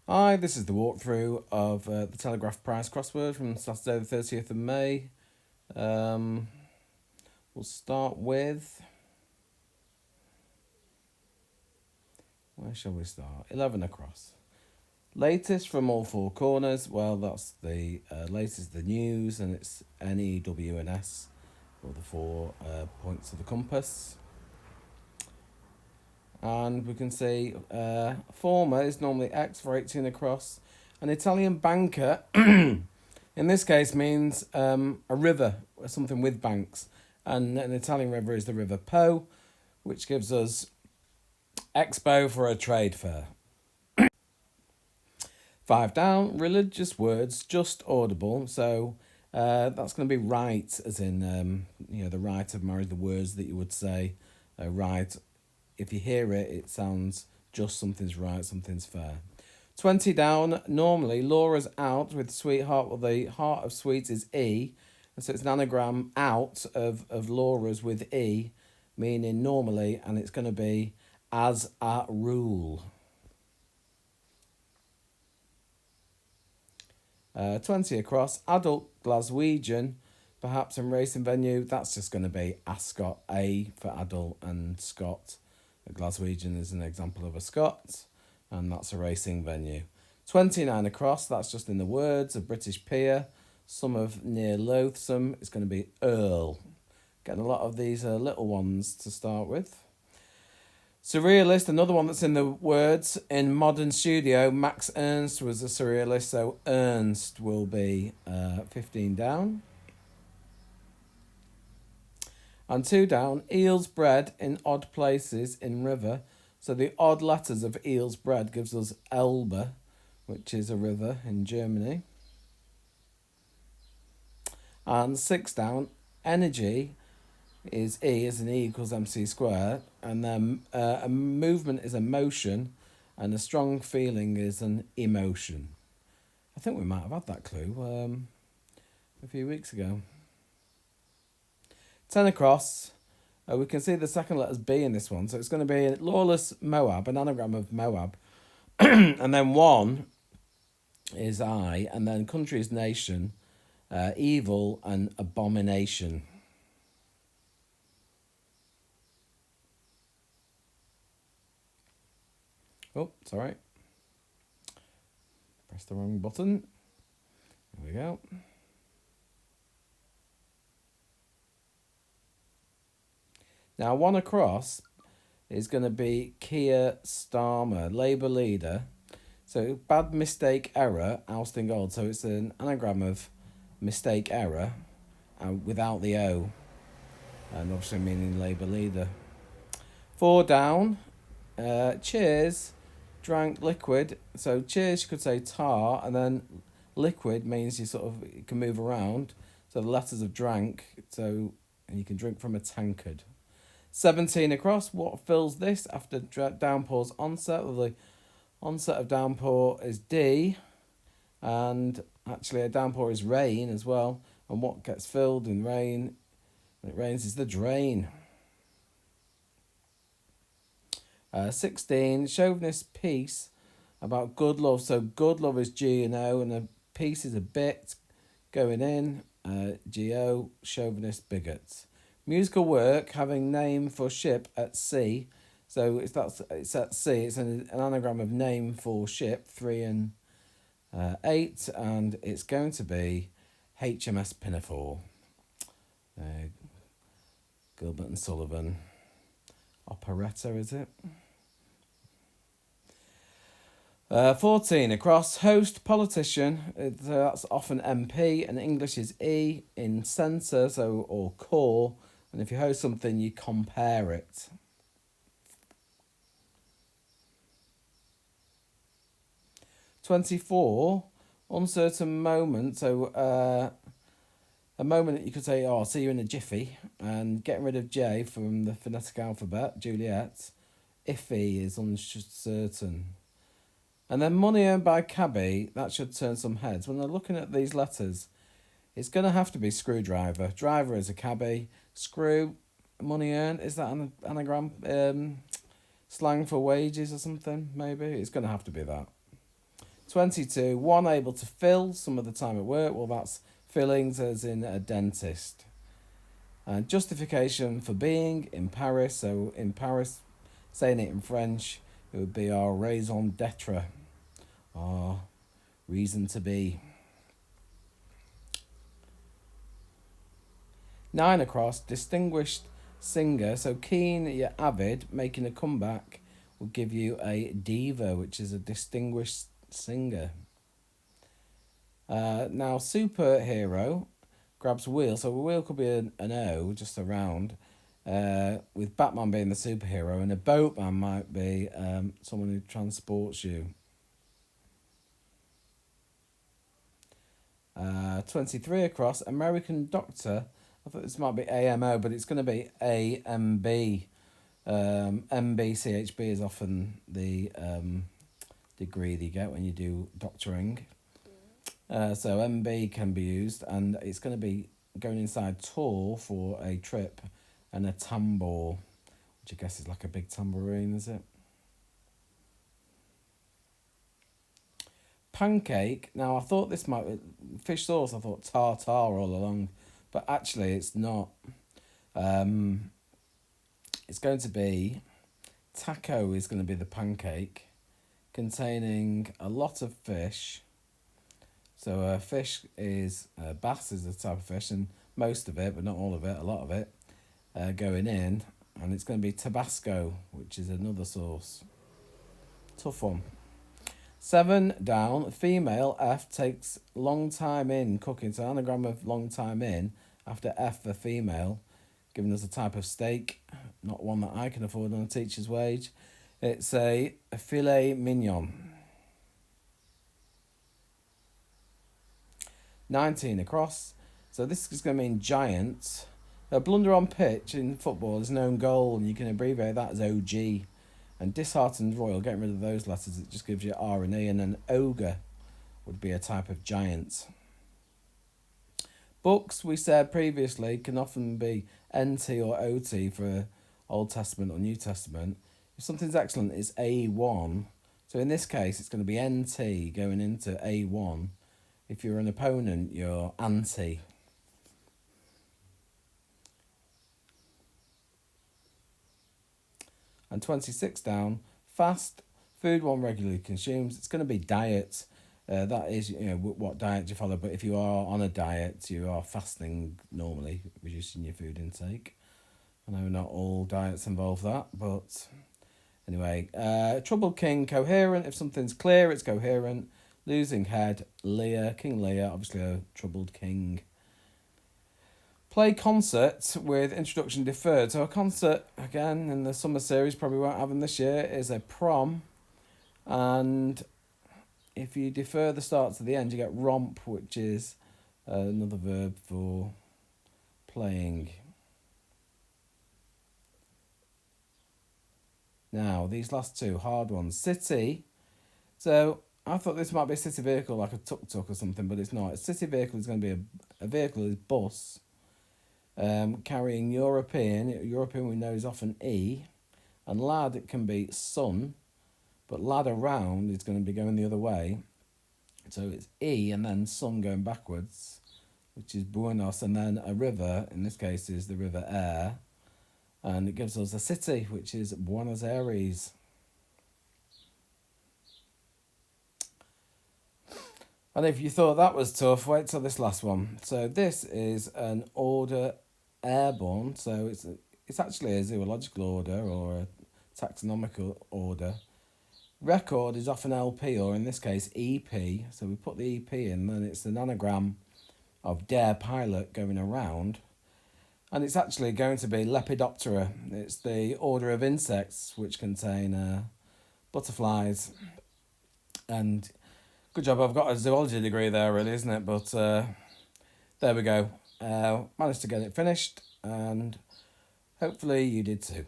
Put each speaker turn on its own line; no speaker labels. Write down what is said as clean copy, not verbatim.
Hi, this is the walkthrough of the Telegraph prize crossword from Saturday the 30th of May. Um, we'll start with... Where shall we start? 11 across. Latest from all four corners. Well, that's the latest, the news, and it's N, E, W, and S for the 4 points of the compass. And we can see former is normally X for 18 across. An Italian banker, in this case, means a river, something with banks. And an Italian river is the River Po, which gives us Expo for a trade fair. 5 down, religious words, just audible. So that's going to be right, as in, the right of marriage, the words that you would say, right. If you hear it, it sounds just something's right, something's fair. 20 down, normally, Laura's out with sweetheart. Well, the heart of sweet is E. And so it's an anagram out of Laura's with E, meaning normally, and it's going to be as a rule. 20 across, adult Glaswegian, perhaps in racing venue. That's just going to be Ascot, A for adult, and Scott. A Glaswegian is an example of a Scot, and that's a racing venue. 29 across, that's just in the words, a British peer. Some of near loathsome is going to be Earl. Getting a lot of these little ones to start with. Surrealist, another one that's in the words. In modern studio, Max Ernst was a surrealist, so Ernst will be 15 down. And 2 down, Eel's bread in odd places in river. So the odd letters of Eel's bread gives us Elbe, which is a river in Germany. And 6 down, energy is E, as in E equals MC squared. And then a movement is a motion, and a strong feeling is an emotion. I think we might have had that clue a few weeks ago. 10 across, we can see the second letter's B in this one. So it's going to be lawless Moab, an anagram of Moab. And then 1 is I, and then country is nation, evil and abomination. Oh, sorry. Press the wrong button. There we go. Now, 1 across is going to be Keir Starmer, Labour leader. So, bad mistake error, ousting old. So, it's an anagram of mistake error without the O. And obviously meaning Labour leader. 4 down, cheers, drank liquid. So, cheers, you could say tar. And then liquid means you can move around. So, the letters of drank. So, and you can drink from a tankard. 17 across, what fills this after downpour's onset? Well, the onset of downpour is D, and actually a downpour is rain as well. And what gets filled in rain when it rains is the drain. 16, chauvinist piece about good love. So good love is G and O, and a piece is a bit going in. G-O, chauvinist bigot. Musical work having name for ship at sea. So it's at sea. It's an anagram of name for ship, 3 and 8, and it's going to be HMS Pinafore. Gilbert and Sullivan. Operetta, is it? 14 across, host, politician. That's often MP, and English is E in centre, or core. And if you host something, you compare it. 24, uncertain moment. So a moment that you could say, oh, I'll see you in a jiffy. And getting rid of J from the phonetic alphabet, Juliet. Iffy is uncertain. And then money earned by cabbie, that should turn some heads. When they're looking at these letters, it's going to have to be screwdriver. Driver is a cabbie. Screw, money earned, is that an anagram? Slang for wages or something, maybe? It's going to have to be that. 22, one able to fill some of the time at work. Well, that's fillings as in a dentist. And justification for being in Paris. So in Paris, saying it in French, it would be our raison d'etre, our reason to be. 9 across, distinguished singer. So keen, you're avid, making a comeback will give you a diva, which is a distinguished singer. Now, superhero grabs wheel. So a wheel could be an O, just a round, with Batman being the superhero, and a boatman might be someone who transports you. 23 across, American Doctor. I thought this might be AMO, but it's going to be AMB. MBCHB is often the degree that you get when you do doctoring. So MB can be used, and it's going to be going inside tour for a trip, and a tambour, which I guess is like a big tambourine, is it? Pancake. Now, I thought this might be fish sauce. I thought tartar all along, but actually it's not. It's going to be taco is going to be the pancake, containing a lot of fish. So fish is bass is a type of fish, and most of it, but not all of it, a lot of it, going in, and it's going to be Tabasco, which is another sauce. Tough one. 7 down, female, F takes long time in cooking. So anagram of long time in, after F for female, giving us a type of steak, not one that I can afford on a teacher's wage. It's a filet mignon. 19 across. So this is going to mean giant. A blunder on pitch in football is an own goal, and you can abbreviate that as OG. And disheartened royal, getting rid of those letters, it just gives you R and E. And an ogre would be a type of giant. Books, we said previously, can often be NT or OT for Old Testament or New Testament. If something's excellent, it's A1. So in this case, it's going to be NT going into A1. If you're an opponent, you're anti. And 26 down, fast, food one regularly consumes. It's going to be diet. That is, what diet do you follow? But if you are on a diet, you are fasting normally, reducing your food intake. I know not all diets involve that, but anyway. Troubled king, coherent. If something's clear, it's coherent. Losing head, Lear, King Lear, obviously a troubled king. Play concert with introduction deferred. So a concert, again, in the summer series, probably won't have them this year, is a prom. And if you defer the start to the end, you get romp, which is another verb for playing. Now, these last two, hard ones. City. So I thought this might be a city vehicle, like a tuk-tuk or something, but it's not. A city vehicle is going to be a vehicle is bus. Carrying European we know is often E, and lad it can be son, but lad around is going to be going the other way, so it's E and then son going backwards, which is Buenos, and then a river, in this case is the River Air, and it gives us a city, which is Buenos Aires. And if you thought that was tough, wait till this last one. So this is an order airborne, so it's actually a zoological order or a taxonomical order. Record is often LP, or in this case EP, so we put the EP in, then it's an anagram of dare pilot going around, and it's actually going to be Lepidoptera. It's the order of insects which contain butterflies, and good job I've got a zoology degree there really, isn't it? But there we go. Managed to get it finished, and hopefully you did too.